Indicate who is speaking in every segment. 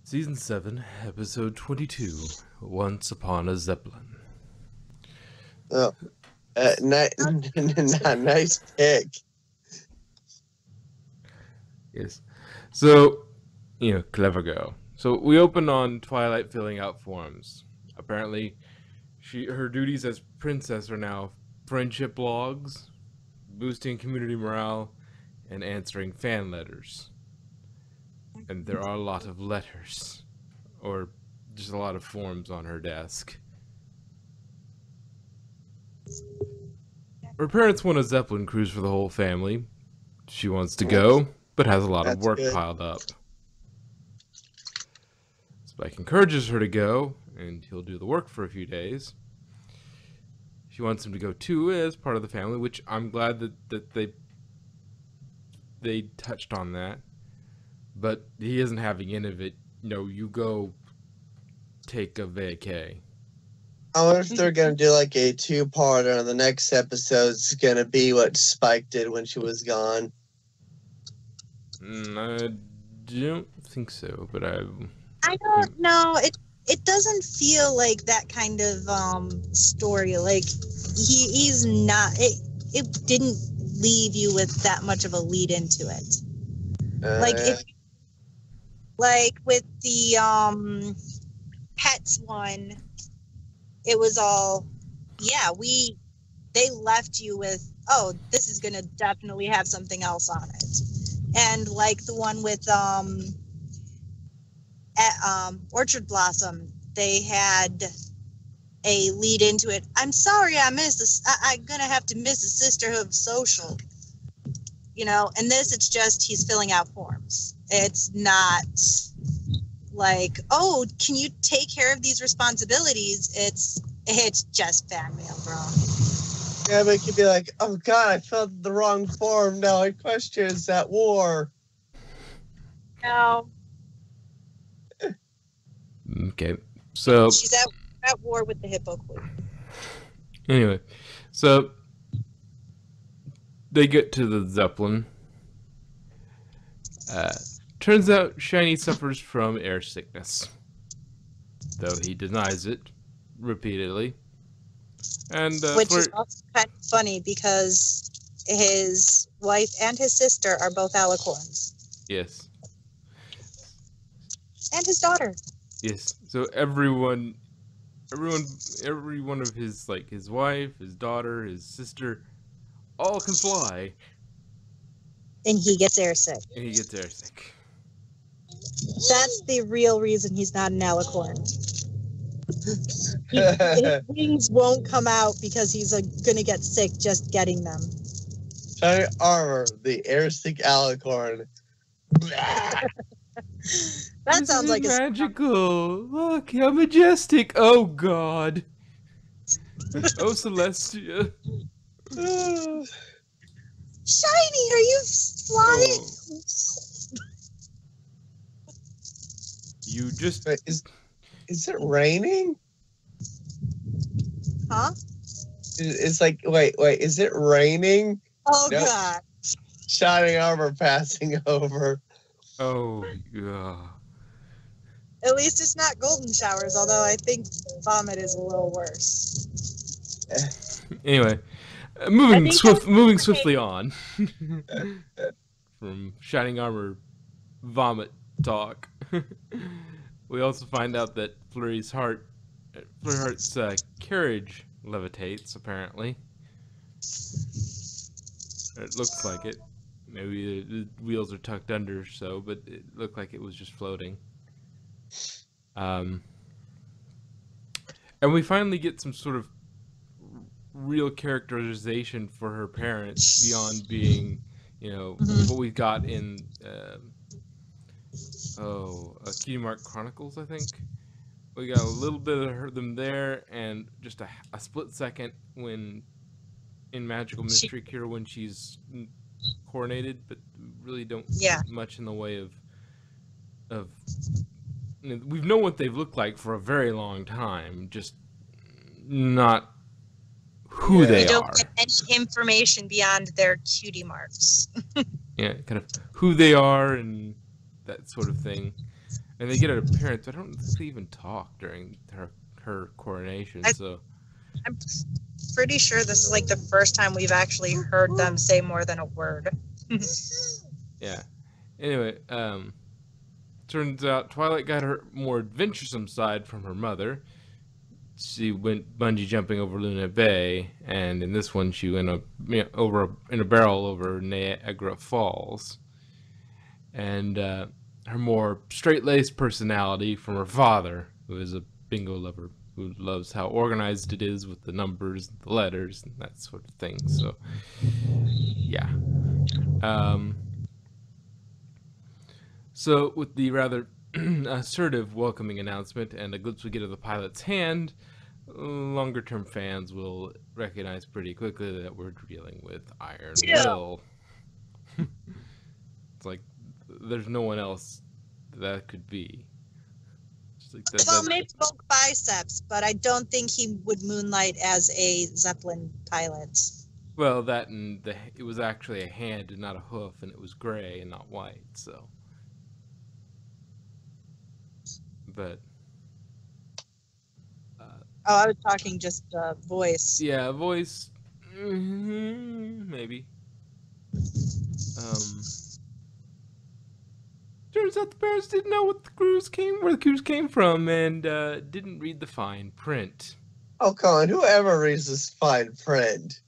Speaker 1: Season 7, Episode 22, Once Upon a Zeppelin.
Speaker 2: Oh, nice pick.
Speaker 1: Yes. So, clever girl. So we open on Twilight filling out forms. Apparently, her duties as princess are now friendship logs, boosting community morale, and answering fan letters. And there are a lot of letters, or just a lot of forms on her desk. Her parents want a Zeppelin cruise for the whole family. She wants to go, but has a lot of work piled up. Spike encourages her to go, and he'll do the work for a few days. She wants him to go too as part of the family, which I'm glad that they touched on that. But he isn't having any of it. You go take a vacay.
Speaker 2: I wonder if they're going to do like a two-parter, and the next episode's going to be what Spike did when she was gone.
Speaker 1: I don't think so, but
Speaker 3: I don't know. It doesn't feel like that kind of story. Like he's not. It didn't leave you with that much of a lead into it. Like with the pets one, it was all, they left you with, oh, this is gonna definitely have something else on it. And like the one with Orchard Blossom, they had a lead into it. I'm sorry, I'm gonna have to miss the Sisterhood of Social. And this, it's just he's filling out forms. It's not like, oh, can you take care of these responsibilities? It's just fan mail, bro.
Speaker 2: Yeah, but it could be like, oh god, I filled the wrong form. Now I question, is that war?
Speaker 3: No.
Speaker 1: Okay, so
Speaker 3: she's at war with the Hippo Queen.
Speaker 1: Anyway, so they get to the Zeppelin. Turns out Shiny suffers from air sickness, though he denies it repeatedly. And
Speaker 3: which is also kind of funny because his wife and his sister are both alicorns.
Speaker 1: Yes.
Speaker 3: And his daughter.
Speaker 1: Yes. So every one of his, like, his wife, his daughter, his sister, all can fly.
Speaker 3: And he gets airsick. That's the real reason he's not an alicorn. His wings won't come out because he's going to get sick just getting them.
Speaker 2: Shiny armor, the airsick alicorn.
Speaker 3: That sounds like
Speaker 1: magical. Look, how majestic. Oh, God. Oh, Celestia.
Speaker 3: Shiny, are you flying?
Speaker 1: Oh. You just...
Speaker 2: Is it raining?
Speaker 3: Huh?
Speaker 2: It's like, wait, is it raining?
Speaker 3: Oh, nope. God.
Speaker 2: Shining armor passing over.
Speaker 1: Oh, yeah.
Speaker 3: At least it's not golden showers, although I think vomit is a little worse.
Speaker 1: Anyway, moving swiftly on from Shining Armor vomit talk. We also find out that Flurry's Heart's carriage levitates, apparently. It looks like it. Maybe the wheels are tucked under, but it looked like it was just floating. And we finally get some sort of real characterization for her parents beyond being, what we got in Cutie Mark Chronicles, I think. We got a little bit of them there, and just a split second in Magical Mystery Cure when she's coronated, but really don't see much in the way of we've known what they've looked like for a very long time, just not who they are.
Speaker 3: We don't get any information beyond their cutie marks.
Speaker 1: Yeah, kind of who they are and that sort of thing. And they get her parents. I don't think they even talk during her coronation. So
Speaker 3: I'm pretty sure this is like the first time we've actually heard them say more than a word.
Speaker 1: yeah. Anyway, turns out Twilight got her more adventuresome side from her mother. She went bungee jumping over Luna Bay, and in this one, she went in a barrel over Niagara Falls. And her more straight-laced personality from her father, who is a bingo lover, who loves how organized it is with the numbers, the letters, and that sort of thing. So, yeah. So, with the rather assertive welcoming announcement and a glimpse we get of the pilot's hand, longer-term fans will recognize pretty quickly that we're dealing with Iron Will. It's like there's no one else that could be. Like
Speaker 3: well, maybe bulk biceps, but I don't think he would moonlight as a Zeppelin pilot.
Speaker 1: Well, that and it was actually a hand and not a hoof, and it was gray and not white. So, but
Speaker 3: I was talking just voice.
Speaker 1: Yeah, voice. Maybe. Turns out the parents didn't know where the cruise came from, and didn't read the fine print.
Speaker 2: Oh, Colin, whoever reads this fine print?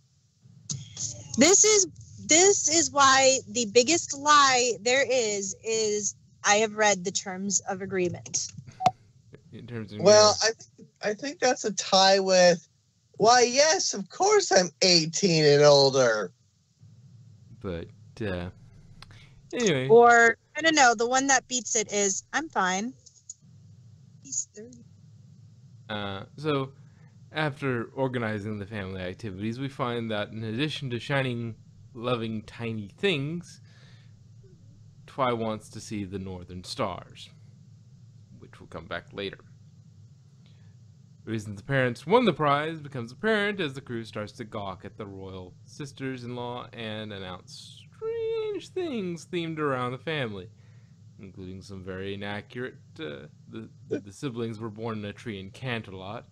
Speaker 3: This is why the biggest lie there is I have read the terms of agreement.
Speaker 1: In terms of
Speaker 2: I think that's a tie with, why, yes, of course I'm 18 and older.
Speaker 1: But anyway.
Speaker 3: Or I don't know. The one that beats it is I'm fine. He's 30.
Speaker 1: So, after organizing the family activities, we find that in addition to shining, loving tiny things, Twi wants to see the northern stars, which will come back later. The reason the parents won the prize becomes apparent as the crew starts to gawk at the royal sisters-in-law and announce strange things themed around the family, including some very inaccurate. The siblings were born in a tree in Canterlot.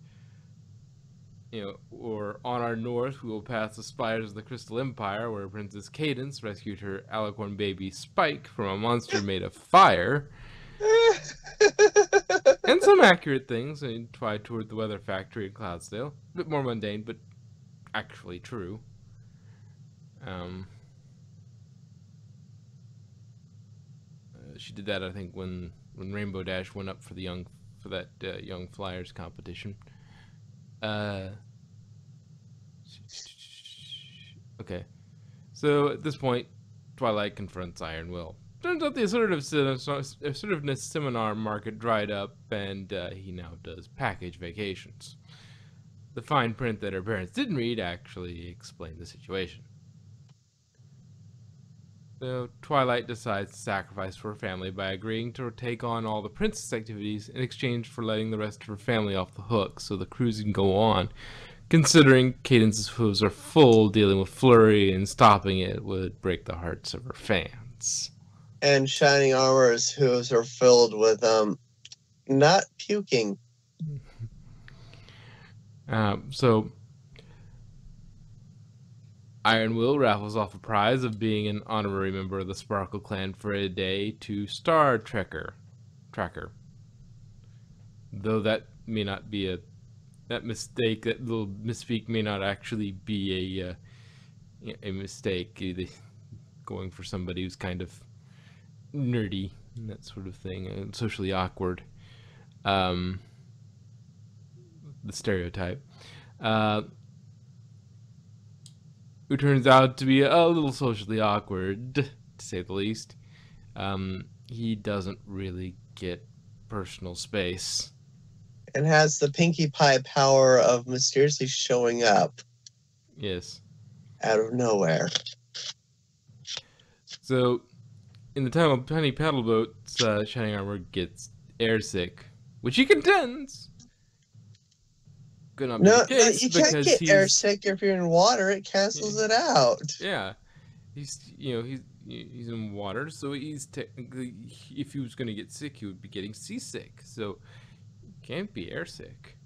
Speaker 1: Or on our north, we will pass the spires of the Crystal Empire, where Princess Cadence rescued her alicorn baby Spike from a monster made of fire. And some accurate things. Twi toured the weather factory in Cloudsdale. A bit more mundane, but actually true. She did that, I think, when Rainbow Dash went up for that Young Flyers competition. Okay. So at this point, Twilight confronts Iron Will. Turns out the assertiveness seminar market dried up, and he now does package vacations. The fine print that her parents didn't read actually explained the situation. So Twilight decides to sacrifice for her family by agreeing to take on all the princess activities in exchange for letting the rest of her family off the hook so the cruise can go on. Considering Cadence's hooves are full, dealing with Flurry and stopping it would break the hearts of her fans.
Speaker 2: And Shining Armor's hooves are filled with, not puking.
Speaker 1: So Iron Will raffles off a prize of being an honorary member of the Sparkle Clan for a day to Star Tracker. Though that may not be that little misspeak may not actually be a mistake. Going for somebody who's kind of nerdy and that sort of thing, and socially awkward. The stereotype. Who turns out to be a little socially awkward, to say the least. He doesn't really get personal space.
Speaker 2: And has the Pinkie Pie power of mysteriously showing up.
Speaker 1: Yes.
Speaker 2: Out of nowhere.
Speaker 1: So, in the time of Tiny Paddle Boats, Shining Armor gets airsick, which he contends could not be the case.
Speaker 2: You can't get airsick if you're in water. It cancels it out.
Speaker 1: Yeah, he's he's in water, so he's technically, if he was going to get sick, he would be getting seasick. So can't be airsick.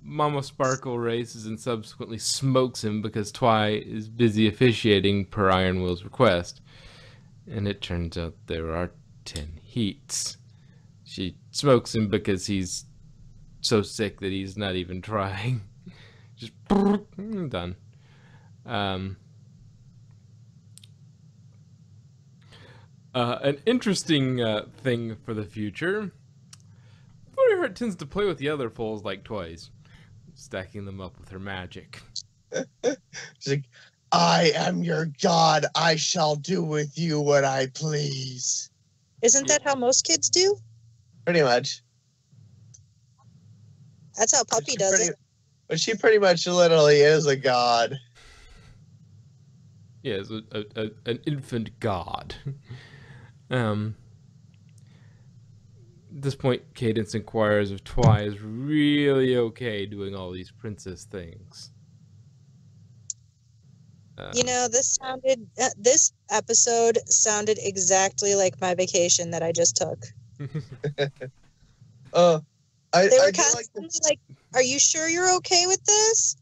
Speaker 1: Mama Sparkle races and subsequently smokes him because Twy is busy officiating per Iron Will's request. And it turns out there are 10 heats. She smokes him because he's so sick that he's not even trying. Just done. An interesting thing for the future. Fairyheart tends to play with the other foals like toys, stacking them up with her magic.
Speaker 2: She's like, I am your god. I shall do with you what I please.
Speaker 3: Isn't that how most kids do?
Speaker 2: Pretty much.
Speaker 3: That's how Puppy does it.
Speaker 2: But she pretty much literally is a god.
Speaker 1: Yes, an infant god. At this point, Cadence inquires if Twy is really okay doing all these princess things.
Speaker 3: This episode sounded exactly like my vacation that I just took. They were constantly like, "Are you sure you're okay with this?"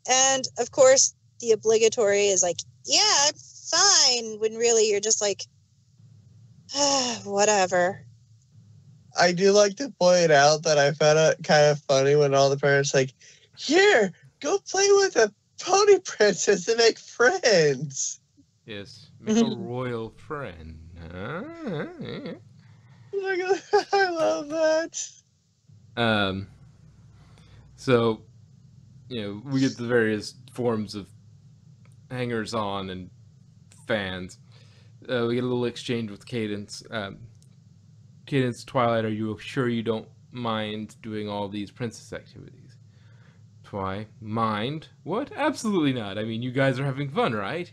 Speaker 3: And of course, the obligatory is like, "Yeah, I'm fine." When really you're just like, whatever.
Speaker 2: I do like to point out that I found it kind of funny when all the parents like, "Here, go play with a pony princess and make friends."
Speaker 1: Yes, make a royal friend.
Speaker 2: I love that.
Speaker 1: So, we get the various forms of hangers-on and fans. We get a little exchange with Cadence. Cadence, Twilight, are you sure you don't mind doing all these princess activities? Twy, mind? What? Absolutely not. I mean, you guys are having fun, right?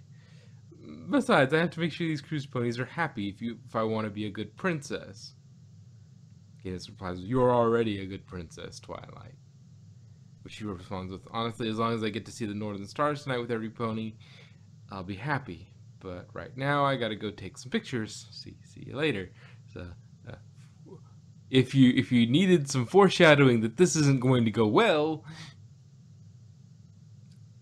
Speaker 1: Besides, I have to make sure these cruise ponies are happy if I want to be a good princess. Cadence replies, "You're already a good princess, Twilight." Which she responds with, "Honestly, as long as I get to see the Northern Stars tonight with every pony, I'll be happy. But right now, I gotta go take some pictures. See you later." So, if you needed some foreshadowing that this isn't going to go well,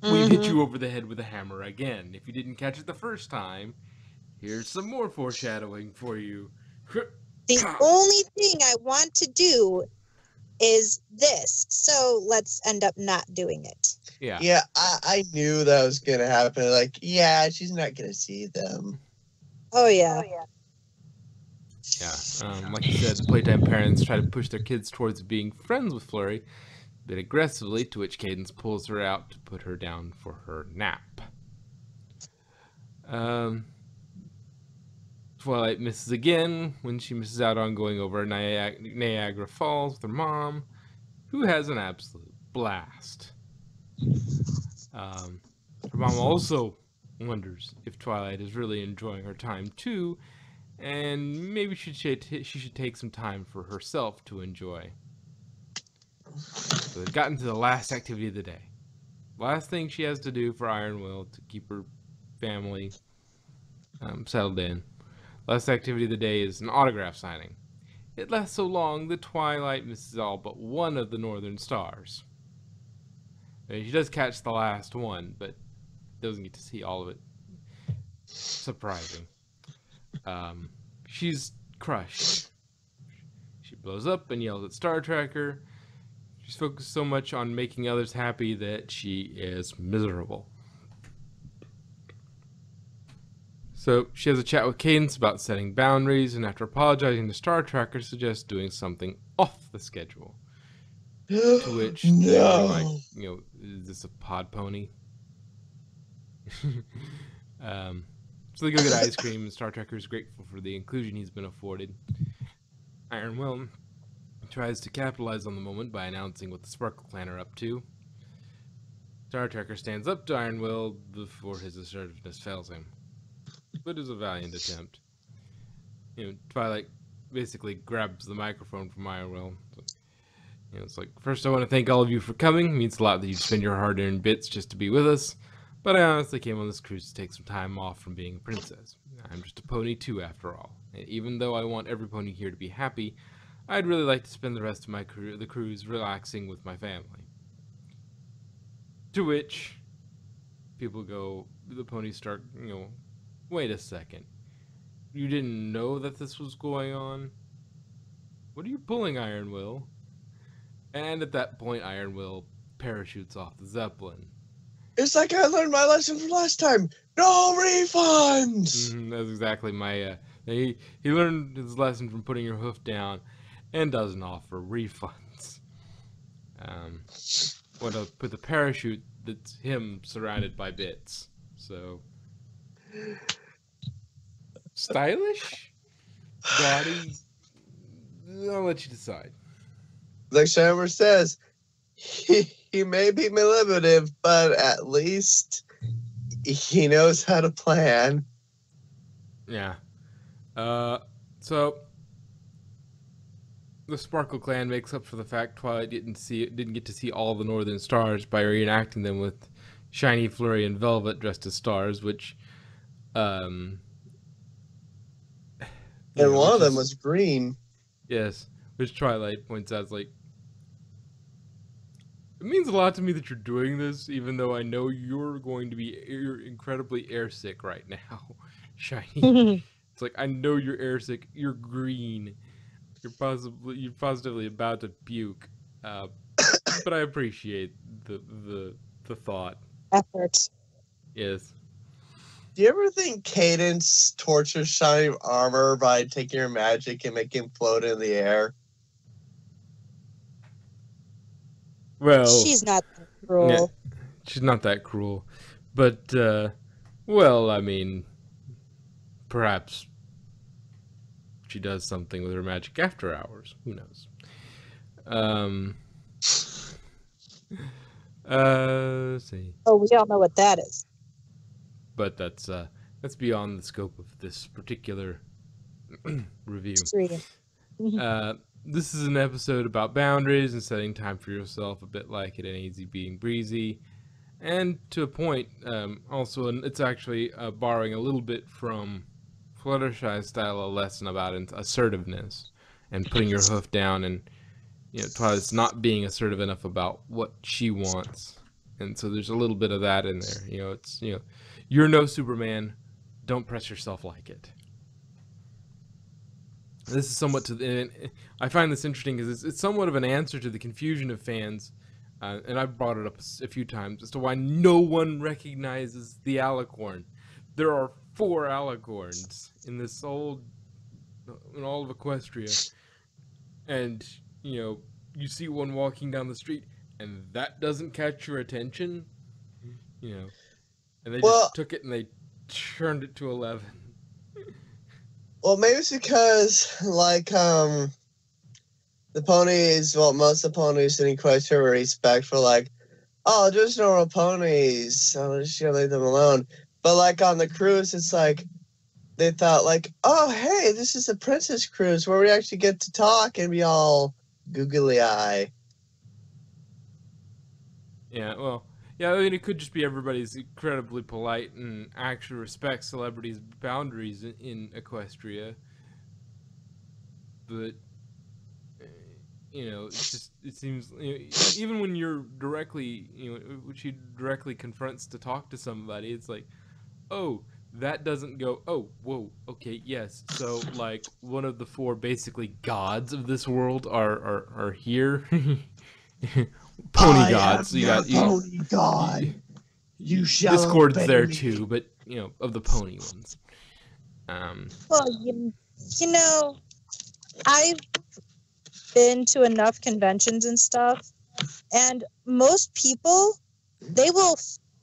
Speaker 1: we've hit you over the head with a hammer again. If you didn't catch it the first time, here's some more foreshadowing for you.
Speaker 3: The only thing I want to do is this, so let's end up not doing it.
Speaker 2: Yeah, I knew that was going to happen. Like, yeah, she's not going to see them.
Speaker 3: Oh, yeah.
Speaker 1: Yeah, like you said, the playtime parents try to push their kids towards being friends with Flurry, a bit aggressively, to which Cadence pulls her out to put her down for her nap. Twilight misses again when she misses out on going over Niagara Falls with her mom, who has an absolute blast. Her mom also wonders if Twilight is really enjoying her time too, and maybe she should take some time for herself to enjoy. So they've gotten to the last activity of the day. Last thing she has to do for Iron Will to keep her family settled in. Last activity of the day is an autograph signing. It lasts so long that Twilight misses all but one of the Northern Stars. I mean, she does catch the last one, but doesn't get to see all of it. Surprising. She's crushed. She blows up and yells at Star Tracker. She's focused so much on making others happy that she is miserable. So she has a chat with Cadence about setting boundaries, and after apologizing to Star Tracker, suggests doing something off the schedule. To which they're like, is this a pod pony? So they go get ice cream, and Star Trekker is grateful for the inclusion he's been afforded. Iron Will tries to capitalize on the moment by announcing what the Sparkle Clan are up to. Star Trekker stands up to Iron Will before his assertiveness fails him. But it's a valiant attempt. Twilight basically grabs the microphone from Iron Will. It's like, first I want to thank all of you for coming. It means a lot that you spend your hard-earned bits just to be with us. But I honestly came on this cruise to take some time off from being a princess. I'm just a pony too, after all. And even though I want every pony here to be happy, I'd really like to spend the rest of the cruise relaxing with my family. To which people go, the ponies start, wait a second. You didn't know that this was going on? What are you pulling, Iron Will? And at that point, Iron Will parachutes off the Zeppelin.
Speaker 2: It's like I learned my lesson from last time. No refunds!
Speaker 1: That's exactly my... he learned his lesson from putting your hoof down and doesn't offer refunds. With a parachute that's him surrounded by bits. So... stylish? Gaudy? I'll let you decide.
Speaker 2: Like Shammer says, he may be manipulative, but at least he knows how to plan.
Speaker 1: Yeah. So the Sparkle Clan makes up for the fact Twilight didn't get to see all the Northern Stars by reenacting them with Shiny, Flurry, and Velvet dressed as stars, which
Speaker 2: And one of them was green.
Speaker 1: Yes, which Twilight points out is like, it means a lot to me that you're doing this, even though I know you're incredibly airsick right now, Shiny. It's like, I know you're airsick. You're green. You're positively about to puke. But I appreciate the thought.
Speaker 3: Effort.
Speaker 1: Yes.
Speaker 2: Do you ever think Cadence tortures Shiny Armor by taking her magic and making him float in the air?
Speaker 1: Well,
Speaker 3: she's not that cruel.
Speaker 1: Yeah, she's not that cruel. But, well, I mean, perhaps she does something with her magic after hours. Who knows? Let's see.
Speaker 3: Oh, we all know what that is.
Speaker 1: But that's beyond the scope of this particular review. This is an episode about boundaries and setting time for yourself, a bit like it ain't easy being breezy, and to a point. Also, it's actually borrowing a little bit from Fluttershy's style, a lesson about assertiveness and putting your hoof down, and Twilight's not being assertive enough about what she wants, and so there's a little bit of that in there. It's you're no Superman, don't press yourself like it. This is somewhat I find this interesting because it's somewhat of an answer to the confusion of fans, and I've brought it up a few times as to why no one recognizes the alicorn. There are 4 alicorns in all of Equestria, and you see one walking down the street, and that doesn't catch your attention, and they just took it and they turned it to 11.
Speaker 2: Well, maybe it's because, like, the ponies, most of the ponies in Equestria were respectful, like, oh, just normal ponies, so I'm just gonna leave them alone. But, like, on the cruise, it's like, they thought, like, oh, hey, this is a princess cruise where we actually get to talk and be all googly eye.
Speaker 1: Yeah, well, yeah, I mean, it could just be everybody's incredibly polite and actually respects celebrities' boundaries in Equestria. But, it seems, even when you're directly, when she directly confronts to talk to somebody, it's like, oh, that doesn't go, oh, whoa, okay, yes. So, like, one of the 4 basically gods of this world are here. Pony gods. So
Speaker 2: pony god. You shall
Speaker 1: Discord's
Speaker 2: obey
Speaker 1: there
Speaker 2: me.
Speaker 1: too, but of the pony ones.
Speaker 3: Well, I've been to enough conventions and stuff, and most people, they will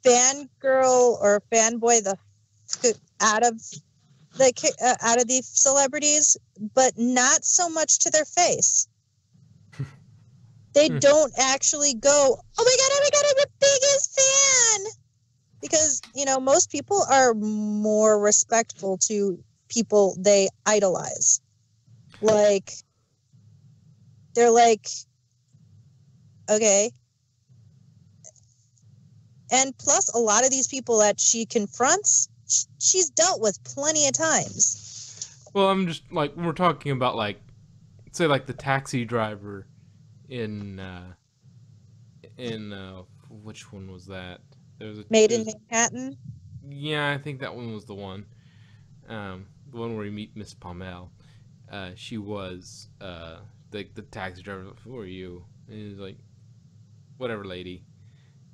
Speaker 3: fangirl or fanboy out of the celebrities, but not so much to their face. They don't actually go, oh my god, I'm your biggest fan! Because, most people are more respectful to people they idolize. Like, they're like, okay. And plus, a lot of these people that she confronts, she's dealt with plenty of times.
Speaker 1: Well, I'm just like we're talking about like, say like the taxi driver in which one was that?
Speaker 3: Made in Manhattan.
Speaker 1: Yeah, I think that one was the one. The one where you meet Miss Palmel. She was the taxi driver. Who are you? And he's like, whatever, lady.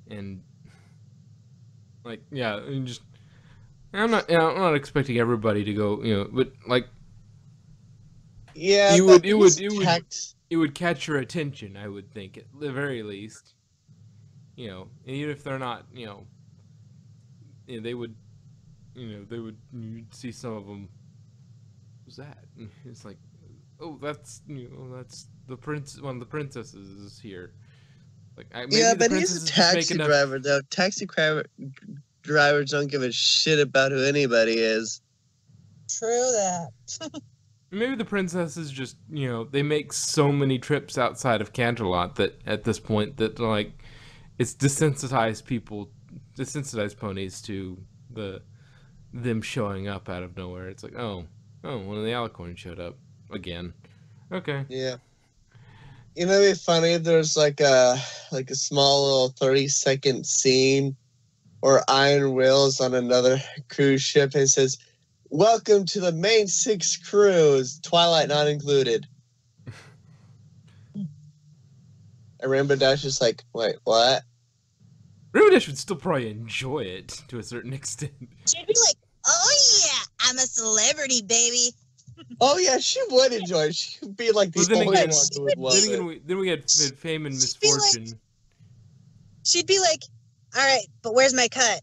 Speaker 1: And like, yeah, and just I'm not expecting everybody to go, but like,
Speaker 2: Yeah,
Speaker 1: it would catch your attention. I would think at the very least, and even if they're not, they would, you'd see some of them. Who's that? And it's like, oh, that's the prince. One of the princesses is here. Like,
Speaker 2: yeah, but he's a taxi driver, though. Taxi drivers don't give a shit about who anybody is.
Speaker 3: True that.
Speaker 1: Maybe the princesses just, they make so many trips outside of Canterlot that at this point that like it's desensitized ponies to them showing up out of nowhere. It's like, oh, one of the alicorns showed up again. Okay.
Speaker 2: Yeah. It'd be funny if there's like a small little 30-second scene or Iron Will's on another cruise ship and it says, "Welcome to the main 6 cruise, Twilight not included." And Rainbow Dash is like, wait, what?
Speaker 1: Rainbow Dash would still probably enjoy it to a certain extent.
Speaker 3: She'd be like, "Oh yeah, I'm a celebrity, baby."
Speaker 2: Oh yeah, she would enjoy it. She would be like the only one who would love it.
Speaker 1: Then we had Fame and Misfortune.
Speaker 3: She'd be like, "All right, but where's my cut?"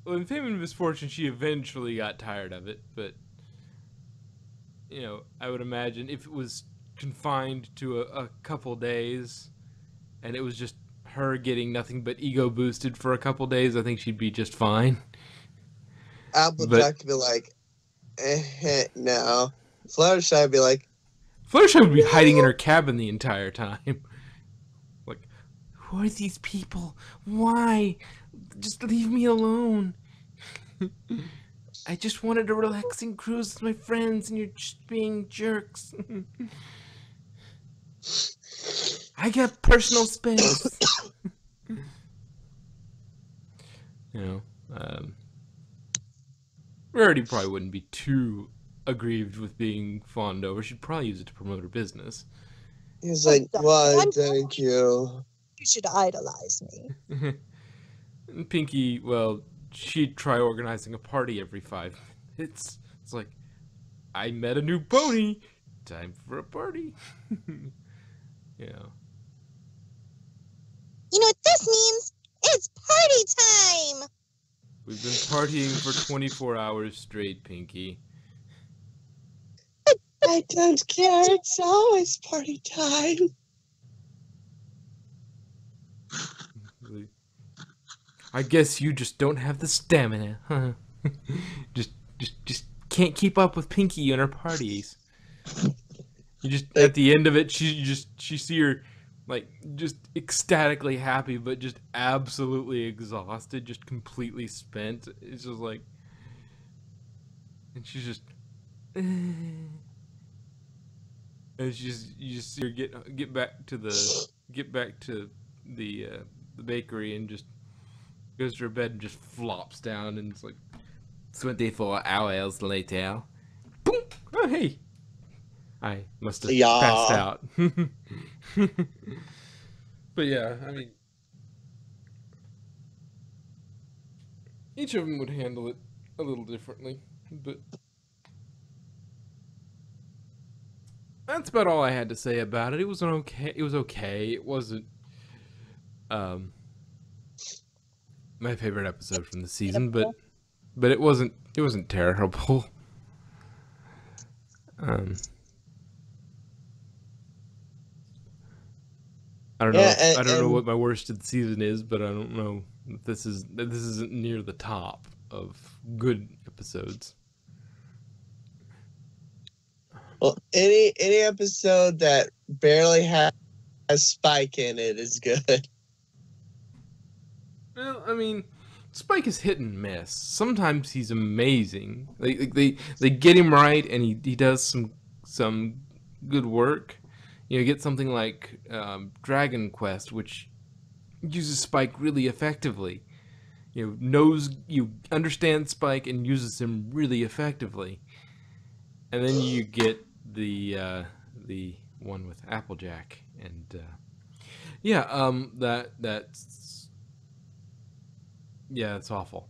Speaker 1: But in Fame and Misfortune, she eventually got tired of it. But I would imagine if it was confined to a couple days, and it was just her getting nothing but ego boosted for a couple days, I think she'd be just fine.
Speaker 2: Applejack would be like, no. Fluttershy would be like,
Speaker 1: Fluttershy would be hiding in her cabin the entire time. Like, who are these people? Why? Just leave me alone. I just wanted a relaxing cruise with my friends, and you're just being jerks. I got personal space. Rarity probably wouldn't be too aggrieved with being fawned over. She'd probably use it to promote her business.
Speaker 2: He's like, why, thank you.
Speaker 3: You should idolize me.
Speaker 1: And Pinky, well, she'd try organizing a party every 5 minutes. It's like, I met a new pony. Time for a party.
Speaker 3: You know what this means? It's party time!
Speaker 1: We've been partying for 24 hours straight, Pinky.
Speaker 2: I don't care. It's always party time.
Speaker 1: I guess you just don't have the stamina, huh? just can't keep up with Pinky and her parties. You just at the end of it, she see her like just ecstatically happy, but just absolutely exhausted, just completely spent. It's just like, and she's just, and she's you just see her get back to the bakery and just goes to her bed and just flops down, and it's like 24 hours later. Boom! Oh hey. I must have passed out. But yeah, I mean, each of them would handle it a little differently, but that's about all I had to say about it. It was okay. It wasn't my favorite episode from the season, but it wasn't terrible. I don't know. I don't know what my worst of the season is, but I don't know if this isn't near the top of good episodes.
Speaker 2: Well, any episode that barely has Spike in it is good.
Speaker 1: I mean, Spike is hit and miss. Sometimes he's amazing. They get him right, and he does some good work. You get something like Dragon Quest, which uses Spike really effectively. You understand Spike and uses him really effectively. And then you get the one with Applejack, and that's it's awful.